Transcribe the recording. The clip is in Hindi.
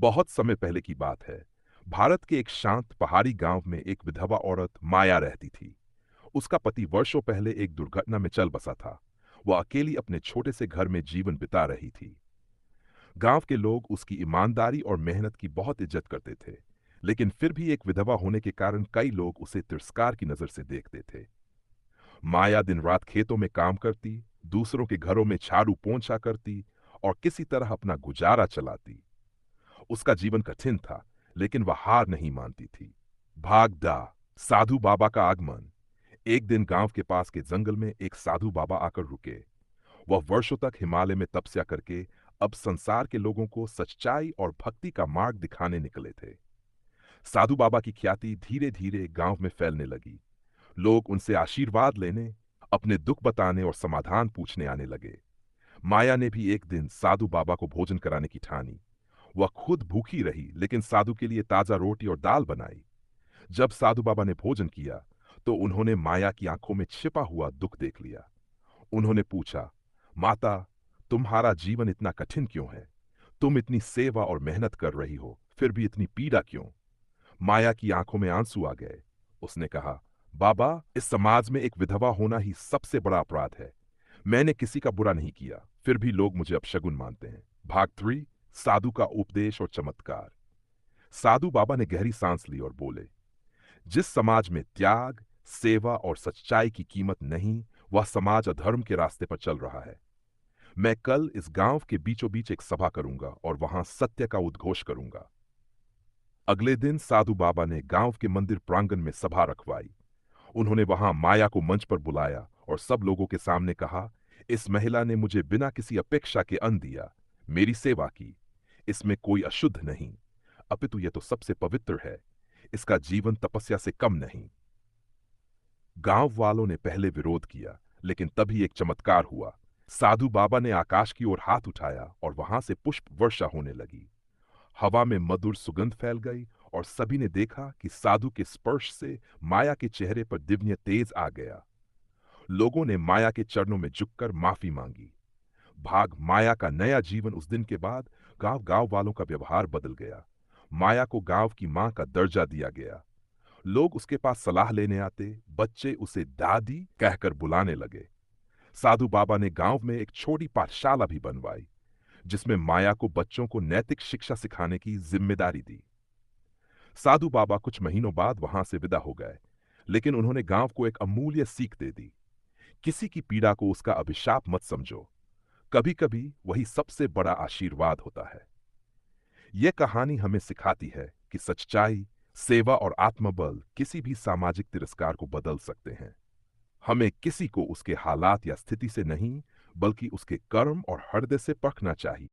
बहुत समय पहले की बात है। भारत के एक शांत पहाड़ी गांव में एक विधवा औरत माया रहती थी। उसका पति वर्षों पहले एक दुर्घटना में चल बसा था। वह अकेली अपने छोटे से घर में जीवन बिता रही थी। गांव के लोग उसकी ईमानदारी और मेहनत की बहुत इज्जत करते थे, लेकिन फिर भी एक विधवा होने के कारण कई लोग उसे तिरस्कार की नजर से देखते थे। माया दिन रात खेतों में काम करती, दूसरों के घरों में झाड़ू पोंछा करती और किसी तरह अपना गुजारा चलाती। उसका जीवन कठिन था, लेकिन वह हार नहीं मानती थी। भागदा साधु बाबा का आगमन। एक दिन गांव के पास के जंगल में एक साधु बाबा आकर रुके। वह वर्षों तक हिमालय में तपस्या करके अब संसार के लोगों को सच्चाई और भक्ति का मार्ग दिखाने निकले थे। साधु बाबा की ख्याति धीरे धीरे गांव में फैलने लगी। लोग उनसे आशीर्वाद लेने, अपने दुख बताने और समाधान पूछने आने लगे। माया ने भी एक दिन साधु बाबा को भोजन कराने की ठानी। वह खुद भूखी रही, लेकिन साधु के लिए ताजा रोटी और दाल बनाई। जब साधु बाबा ने भोजन किया तो उन्होंने माया की आंखों में छिपा हुआ दुख देख लिया। उन्होंने पूछा, माता, तुम्हारा जीवन इतना कठिन क्यों है? तुम इतनी सेवा और मेहनत कर रही हो, फिर भी इतनी पीड़ा क्यों? माया की आंखों में आंसू आ गए। उसने कहा, बाबा, इस समाज में एक विधवा होना ही सबसे बड़ा अपराध है। मैंने किसी का बुरा नहीं किया, फिर भी लोग मुझे अपशगुन मानते हैं। भाग 3, साधु का उपदेश और चमत्कार। साधु बाबा ने गहरी सांस ली और बोले, जिस समाज में त्याग, सेवा और सच्चाई की कीमत नहीं, वह समाज अधर्म के रास्ते पर चल रहा है। मैं कल इस गांव के बीचों बीच एक सभा करूंगा और वहां सत्य का उद्घोष करूंगा। अगले दिन साधु बाबा ने गांव के मंदिर प्रांगण में सभा रखवाई। उन्होंने वहां माया को मंच पर बुलाया और सब लोगों के सामने कहा, इस महिला ने मुझे बिना किसी अपेक्षा के अन्न दिया, मेरी सेवा की। इसमें कोई अशुद्ध नहीं, अपितु यह तो सबसे पवित्र है। इसका जीवन तपस्या से कम नहीं। गांव वालों ने पहले विरोध किया, लेकिन तभी एक चमत्कार हुआ। साधु बाबा ने आकाश की ओर हाथ उठाया और वहां से पुष्प वर्षा होने लगी। हवा में मधुर सुगंध फैल गई और सभी ने देखा कि साधु के स्पर्श से माया के चेहरे पर दिव्य तेज आ गया। लोगों ने माया के चरणों में झुककर माफी मांगी। भाग माया का नया जीवन। उस दिन के बाद गांव गांव वालों का व्यवहार बदल गया। माया को गांव की मां का दर्जा दिया गया। लोग उसके पास सलाह लेने आते, बच्चे उसे दादी कहकर बुलाने लगे। साधु बाबा ने गांव में एक छोटी पाठशाला भी बनवाई, जिसमें माया को बच्चों को नैतिक शिक्षा सिखाने की जिम्मेदारी दी। साधु बाबा कुछ महीनों बाद वहां से विदा हो गए, लेकिन उन्होंने गांव को एक अमूल्य सीख दे दी। किसी की पीड़ा को उसका अभिशाप मत समझो। कभी कभी वही सबसे बड़ा आशीर्वाद होता है। यह कहानी हमें सिखाती है कि सच्चाई, सेवा और आत्मबल किसी भी सामाजिक तिरस्कार को बदल सकते हैं। हमें किसी को उसके हालात या स्थिति से नहीं, बल्कि उसके कर्म और हृदय से परखना चाहिए।